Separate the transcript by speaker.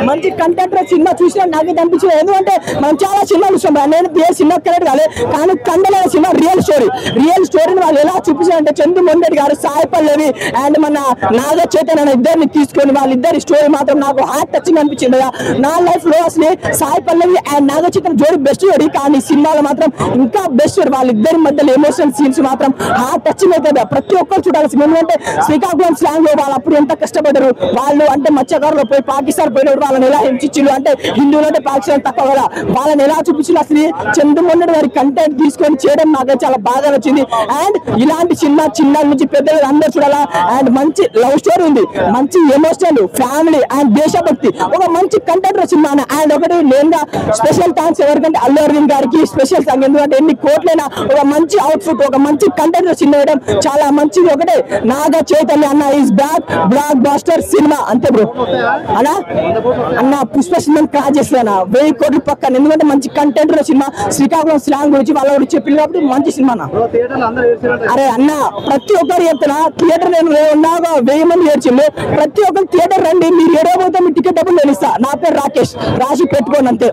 Speaker 1: మంచి content cinema చూసినా నాకైతే అనిపించింది. ఎందుకంటే మనం చాలా సినిమాలు చూసాం, నేను సినిమా కరెక్ట్ కాలేదు కానీ కండలైన సినిమా రియల్ స్టోరీని వాళ్ళు ఎలా చూపించారంటే చందు మొండెడ్డి గారు, సాయి పల్లవి అండ్ మన నాగ చైతన్య ఇద్దరిని తీసుకొని వాళ్ళిద్దరి స్టోరీ మాత్రం నాకు హార్ట్ టచింగ్ అనిపించింది. నా లైఫ్ లో అసలు సాయి పల్లవి అండ్ నాగ చైతన్య జోడి బెస్ట్ జోడి, కానీ సినిమాలో మాత్రం ఇంకా బెస్ట్ జోడి. వాళ్ళిద్దరి మధ్యలో ఎమోషనల్ సీన్స్ మాత్రం హార్ట్ టచింగ్ అవుతుంది. ప్రతి ఒక్కరు చూడాల్సింది. ఎందుకంటే శ్రీకాకుళం స్లాంగ్ లో వాళ్ళు అప్పుడు ఎంత కష్టపడ్డారు, వాళ్ళు అంటే మత్స్యకారులు పోయి పాకిస్తాన్ పోయినప్పుడు వాళ్ళని ఎలా హింసించారు, అంటే హిందువులు అంటే పాకిస్తాన్ తక్కువ కదా, వాళ్ళని ఎలా చూపించారు. అసలు చంద్రమోహన్ గారి కంటెంట్ తీసుకొని చేయడం నాకు చాలా బాగా నచ్చింది. అండ్ ఇలాంటి సినిమా చిన్న నుంచి పెద్ద అందరూ చూడాలా. అండ్ మంచి లవ్ స్టోరీ ఉంది, మంచి ఎమోషనల్, ఫ్యామిలీ అండ్ దేశభక్తి, ఒక మంచి కంటెంట్ సినిమా. అండ్ ఒకటి నేనుగా స్పెషల్ థ్యాంక్స్ ఎవరికంటే అల్లు అరవింద్ గారికి స్పెషల్ థ్యాంక్స్. ఎందుకంటే ఎన్ని కోట్లైనా ఒక మంచి అవుట్ఫిట్, ఒక మంచి కంటెంట్ సినిమా వేయడం చాలా మంచిది. ఒకటే నాగ చైతన్య అన్న ఈజ్ బ్యాక్, బ్లాక్ బాస్టర్ సినిమా అంతే బ్రో. అన్న పుష్ప సినిమాని క్రాస్ చేస్తున్నా 1000 కోట్ల పక్కన. ఎందుకంటే మంచి కంటెంట్ సినిమా, శ్రీకాకుళం స్లాంగ్ గురించి వాళ్ళ గురించి చెప్పింది కాబట్టి మంచి సినిమా. అరే అన్న ప్రతి ఒక్కరు చెప్తున్నా, థియేటర్ నేను ఉన్నాగా 1000 మంది ఏడ్చిండు. ప్రతి ఒక్కరు థియేటర్ రండి, మీరు ఏడవబోతే మీ టికెట్ డబ్బులు నేను ఇస్తా. నా పేరు రాకేష్, రాసి పెట్టుకోండి అంతే.